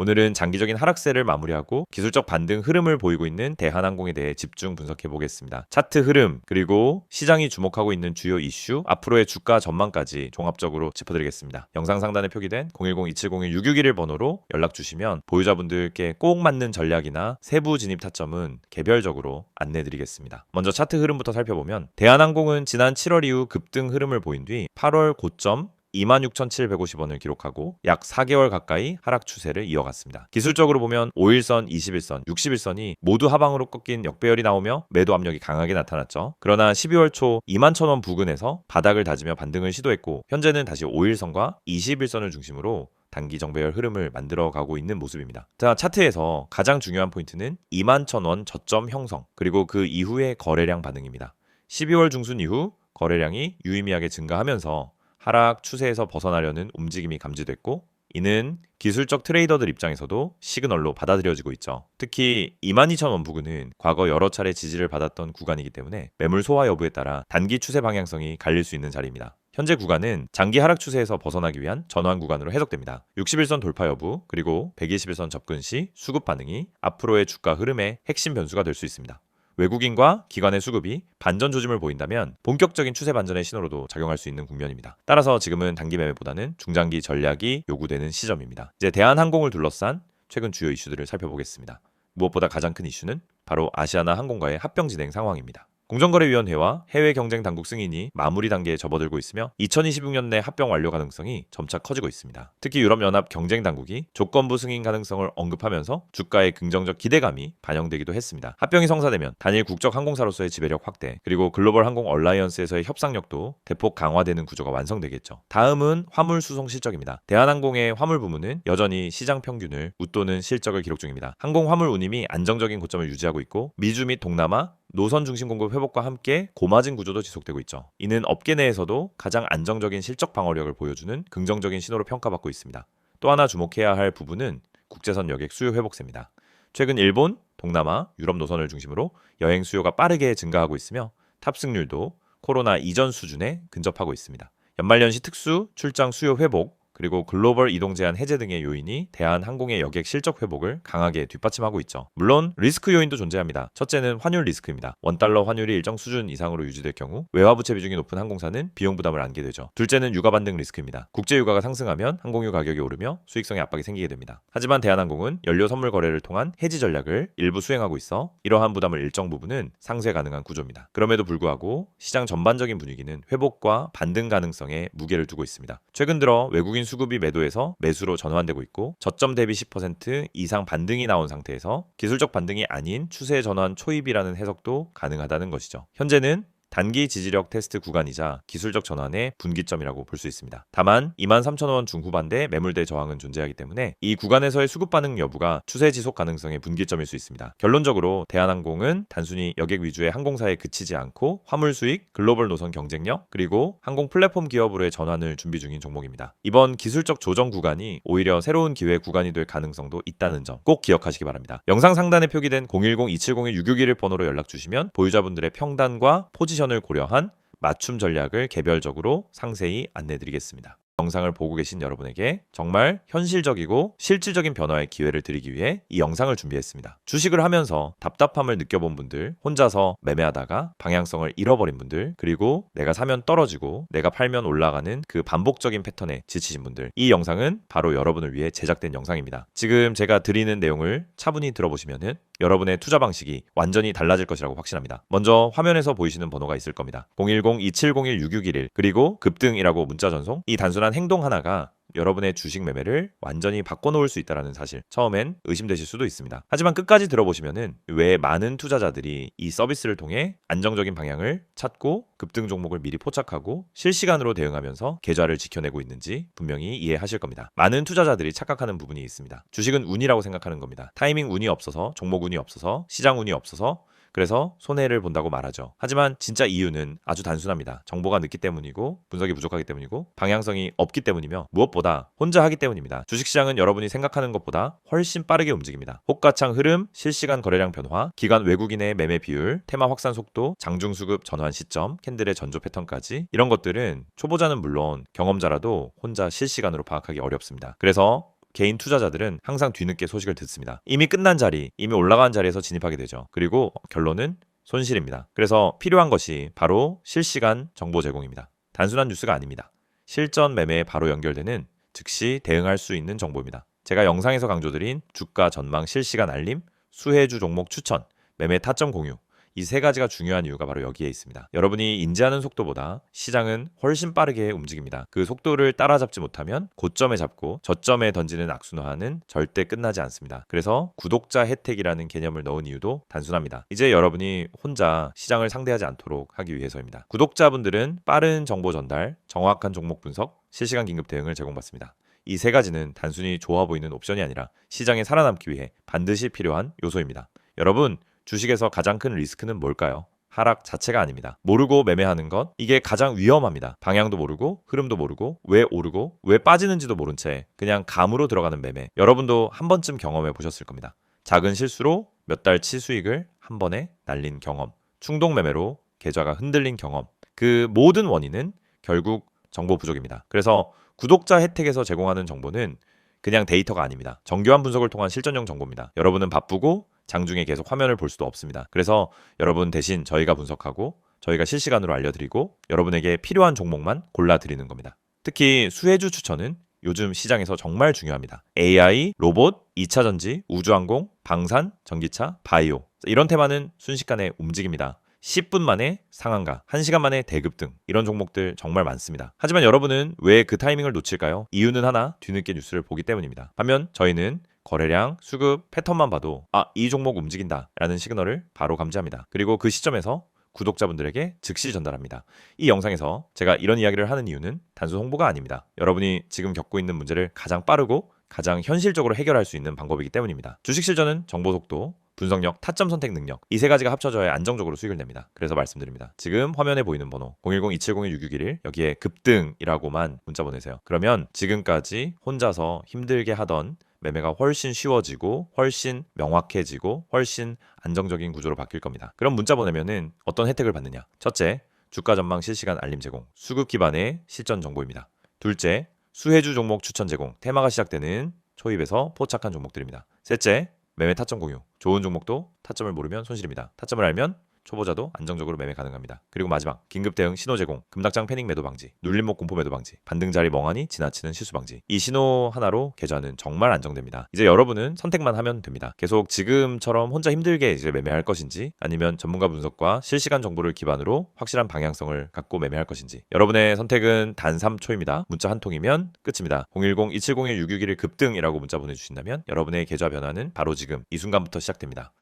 오늘은 장기적인 하락세를 마무리하고 기술적 반등 흐름을 보이고 있는 대한항공에 대해 집중 분석해 보겠습니다. 차트 흐름, 그리고 시장이 주목하고 있는 주요 이슈, 앞으로의 주가 전망까지 종합적으로 짚어드리겠습니다. 영상 상단에 표기된 010-2701-661 번호로 연락 주시면 보유자분들께 꼭 맞는 전략이나 세부 진입 타점은 개별적으로 안내드리겠습니다. 먼저 차트 흐름부터 살펴보면 대한항공은 지난 7월 이후 급등 흐름을 보인 뒤 8월 고점 26,750원을 기록하고 약 4개월 가까이 하락 추세를 이어갔습니다. 기술적으로 보면 5일선, 21선, 61선이 모두 하방으로 꺾인 역배열이 나오며 매도 압력이 강하게 나타났죠. 그러나 12월 초 21,000원 부근에서 바닥을 다지며 반등을 시도했고 현재는 다시 5일선과 21선을 중심으로 단기 정배열 흐름을 만들어가고 있는 모습입니다. 자, 차트에서 가장 중요한 포인트는 21,000원 저점 형성, 그리고 그 이후의 거래량 반응입니다. 12월 중순 이후 거래량이 유의미하게 증가하면서 하락 추세에서 벗어나려는 움직임이 감지됐고, 이는 기술적 트레이더들 입장에서도 시그널로 받아들여지고 있죠. 특히 22,000원 부근은 과거 여러 차례 지지를 받았던 구간이기 때문에 매물 소화 여부에 따라 단기 추세 방향성이 갈릴 수 있는 자리입니다. 현재 구간은 장기 하락 추세에서 벗어나기 위한 전환 구간으로 해석됩니다. 61선 돌파 여부, 그리고 121선 접근 시 수급 반응이 앞으로의 주가 흐름의 핵심 변수가 될 수 있습니다. 외국인과 기관의 수급이 반전 조짐을 보인다면 본격적인 추세 반전의 신호로도 작용할 수 있는 국면입니다. 따라서 지금은 단기 매매보다는 중장기 전략이 요구되는 시점입니다. 이제 대한항공을 둘러싼 최근 주요 이슈들을 살펴보겠습니다. 무엇보다 가장 큰 이슈는 바로 아시아나 항공과의 합병 진행 상황입니다. 공정거래위원회와 해외 경쟁 당국 승인이 마무리 단계에 접어들고 있으며 2026년 내 합병 완료 가능성이 점차 커지고 있습니다. 특히 유럽연합 경쟁 당국이 조건부 승인 가능성을 언급하면서 주가의 긍정적 기대감이 반영되기도 했습니다. 합병이 성사되면 단일 국적 항공사로서의 지배력 확대, 그리고 글로벌 항공 얼라이언스에서의 협상력도 대폭 강화되는 구조가 완성되겠죠. 다음은 화물 수송 실적입니다. 대한항공의 화물 부문은 여전히 시장 평균을 웃도는 실적을 기록 중입니다. 항공 화물 운임이 안정적인 고점을 유지하고 있고 미주 및 동남아 노선 중심 공급 회복과 함께 고마진 구조도 지속되고 있죠. 이는 업계 내에서도 가장 안정적인 실적 방어력을 보여주는 긍정적인 신호로 평가받고 있습니다. 또 하나 주목해야 할 부분은 국제선 여객 수요 회복세입니다. 최근 일본, 동남아, 유럽 노선을 중심으로 여행 수요가 빠르게 증가하고 있으며 탑승률도 코로나 이전 수준에 근접하고 있습니다. 연말연시 특수, 출장 수요 회복, 그리고 글로벌 이동 제한 해제 등의 요인이 대한항공의 여객 실적 회복을 강하게 뒷받침하고 있죠. 물론 리스크 요인도 존재합니다. 첫째는 환율 리스크입니다. 원달러 환율이 일정 수준 이상으로 유지될 경우 외화부채 비중이 높은 항공사는 비용 부담을 안게 되죠. 둘째는 유가 반등 리스크입니다. 국제 유가가 상승하면 항공유 가격이 오르며 수익성에 압박이 생기게 됩니다. 하지만 대한항공은 연료 선물 거래를 통한 해지 전략을 일부 수행하고 있어 이러한 부담을 일정 부분은 상쇄 가능한 구조입니다. 그럼에도 불구하고 시장 전반적인 분위기는 회복과 반등 가능성에 무게를 두고 있습니다. 최근 들어 외국인 수급이 매도에서 매수로 전환되고 있고 저점 대비 10% 이상 반등이 나온 상태에서 기술적 반등이 아닌 추세 전환 초입이라는 해석도 가능하다는 것이죠. 현재는 단기 지지력 테스트 구간이자 기술적 전환의 분기점이라고 볼 수 있습니다. 다만 23,000원 중후반대 매물대 저항은 존재하기 때문에 이 구간에서의 수급 반응 여부가 추세 지속 가능성의 분기점일 수 있습니다. 결론적으로 대한항공은 단순히 여객 위주의 항공사에 그치지 않고 화물 수익, 글로벌 노선 경쟁력, 그리고 항공 플랫폼 기업으로의 전환을 준비 중인 종목입니다. 이번 기술적 조정 구간이 오히려 새로운 기회 구간이 될 가능성도 있다는 점 꼭 기억하시기 바랍니다. 영상 상단에 표기된 010-2701-661 번호로 연락 주시면 보유자분들의 평단과 포지션 을 고려한 맞춤 전략을 개별적으로 상세히 안내드리겠습니다. 영상을 보고 계신 여러분에게 정말 현실적이고 실질적인 변화의 기회를 드리기 위해 이 영상을 준비했습니다. 주식을 하면서 답답함을 느껴본 분들, 혼자서 매매하다가 방향성을 잃어버린 분들, 그리고 내가 사면 떨어지고 내가 팔면 올라가는 그 반복적인 패턴에 지치신 분들, 이 영상은 바로 여러분을 위해 제작된 영상입니다. 지금 제가 드리는 내용을 차분히 들어보시면은 여러분의 투자 방식이 완전히 달라질 것이라고 확신합니다. 먼저 화면에서 보이시는 번호가 있을 겁니다. 010-2701-6611 그리고 급등이라고 문자 전송, 이 단순한 행동 하나가 여러분의 주식 매매를 완전히 바꿔놓을 수 있다는 사실, 처음엔 의심되실 수도 있습니다. 하지만 끝까지 들어보시면은 왜 많은 투자자들이 이 서비스를 통해 안정적인 방향을 찾고 급등 종목을 미리 포착하고 실시간으로 대응하면서 계좌를 지켜내고 있는지 분명히 이해하실 겁니다. 많은 투자자들이 착각하는 부분이 있습니다. 주식은 운이라고 생각하는 겁니다. 타이밍 운이 없어서, 종목 운이 없어서, 시장 운이 없어서 그래서 손해를 본다고 말하죠. 하지만 진짜 이유는 아주 단순합니다. 정보가 늦기 때문이고 분석이 부족하기 때문이고 방향성이 없기 때문이며 무엇보다 혼자 하기 때문입니다. 주식시장은 여러분이 생각하는 것보다 훨씬 빠르게 움직입니다. 호가창 흐름, 실시간 거래량 변화, 기관 외국인의 매매 비율, 테마 확산 속도, 장중 수급 전환 시점, 캔들의 전조 패턴까지 이런 것들은 초보자는 물론 경험자라도 혼자 실시간으로 파악하기 어렵습니다. 그래서 개인 투자자들은 항상 뒤늦게 소식을 듣습니다. 이미 끝난 자리, 이미 올라간 자리에서 진입하게 되죠. 그리고 결론은 손실입니다. 그래서 필요한 것이 바로 실시간 정보 제공입니다. 단순한 뉴스가 아닙니다. 실전 매매에 바로 연결되는 즉시 대응할 수 있는 정보입니다. 제가 영상에서 강조드린 주가 전망 실시간 알림, 수혜주 종목 추천, 매매 타점 공유, 이 세 가지가 중요한 이유가 바로 여기에 있습니다. 여러분이 인지하는 속도보다 시장은 훨씬 빠르게 움직입니다. 그 속도를 따라잡지 못하면 고점에 잡고 저점에 던지는 악순환은 절대 끝나지 않습니다. 그래서 구독자 혜택이라는 개념을 넣은 이유도 단순합니다. 이제 여러분이 혼자 시장을 상대하지 않도록 하기 위해서입니다. 구독자분들은 빠른 정보 전달, 정확한 종목 분석, 실시간 긴급 대응을 제공받습니다. 이 세 가지는 단순히 좋아 보이는 옵션이 아니라 시장에 살아남기 위해 반드시 필요한 요소입니다. 여러분, 주식에서 가장 큰 리스크는 뭘까요? 하락 자체가 아닙니다. 모르고 매매하는 것, 이게 가장 위험합니다. 방향도 모르고 흐름도 모르고 왜 오르고 왜 빠지는지도 모른 채 그냥 감으로 들어가는 매매. 여러분도 한 번쯤 경험해 보셨을 겁니다. 작은 실수로 몇 달치 수익을 한 번에 날린 경험, 충동 매매로 계좌가 흔들린 경험. 그 모든 원인은 결국 정보 부족입니다. 그래서 구독자 혜택에서 제공하는 정보는 그냥 데이터가 아닙니다. 정교한 분석을 통한 실전형 정보입니다. 여러분은 바쁘고 장중에 계속 화면을 볼 수도 없습니다. 그래서 여러분 대신 저희가 분석하고 저희가 실시간으로 알려드리고 여러분에게 필요한 종목만 골라드리는 겁니다. 특히 수혜주 추천은 요즘 시장에서 정말 중요합니다. AI, 로봇, 2차 전지, 우주항공, 방산, 전기차, 바이오 이런 테마는 순식간에 움직입니다. 10분 만에 상한가, 1시간 만에 대급등 이런 종목들 정말 많습니다. 하지만 여러분은 왜 그 타이밍을 놓칠까요? 이유는 하나, 뒤늦게 뉴스를 보기 때문입니다. 반면 저희는 거래량, 수급, 패턴만 봐도 이 종목 움직인다 라는 시그널을 바로 감지합니다. 그리고 그 시점에서 구독자분들에게 즉시 전달합니다. 이 영상에서 제가 이런 이야기를 하는 이유는 단순 홍보가 아닙니다. 여러분이 지금 겪고 있는 문제를 가장 빠르고 가장 현실적으로 해결할 수 있는 방법이기 때문입니다. 주식 실전은 정보 속도, 분석력, 타점 선택 능력 이 세 가지가 합쳐져야 안정적으로 수익을 냅니다. 그래서 말씀드립니다. 지금 화면에 보이는 번호 010-2701-6611 여기에 급등이라고만 문자 보내세요. 그러면 지금까지 혼자서 힘들게 하던 매매가 훨씬 쉬워지고 훨씬 명확해지고 훨씬 안정적인 구조로 바뀔 겁니다. 그럼 문자 보내면은 어떤 혜택을 받느냐? 첫째, 주가 전망 실시간 알림 제공, 수급 기반의 실전 정보입니다. 둘째, 수혜주 종목 추천 제공, 테마가 시작되는 초입에서 포착한 종목들입니다. 셋째, 매매 타점 공유, 좋은 종목도 타점을 모르면 손실입니다. 타점을 알면 초보자도 안정적으로 매매 가능합니다. 그리고 마지막, 긴급 대응 신호 제공, 급락장 패닉 매도 방지, 눌림목 공포 매도 방지, 반등 자리 멍하니 지나치는 실수 방지. 이 신호 하나로 계좌는 정말 안정됩니다. 이제 여러분은 선택만 하면 됩니다. 계속 지금처럼 혼자 힘들게 이제 매매할 것인지 아니면 전문가 분석과 실시간 정보를 기반으로 확실한 방향성을 갖고 매매할 것인지. 여러분의 선택은 단 3초입니다. 문자 한 통이면 끝입니다. 010-2701-6611 급등이라고 문자 보내주신다면 여러분의 계좌 변화는 바로 지금 이 순간부터 시작됩니다.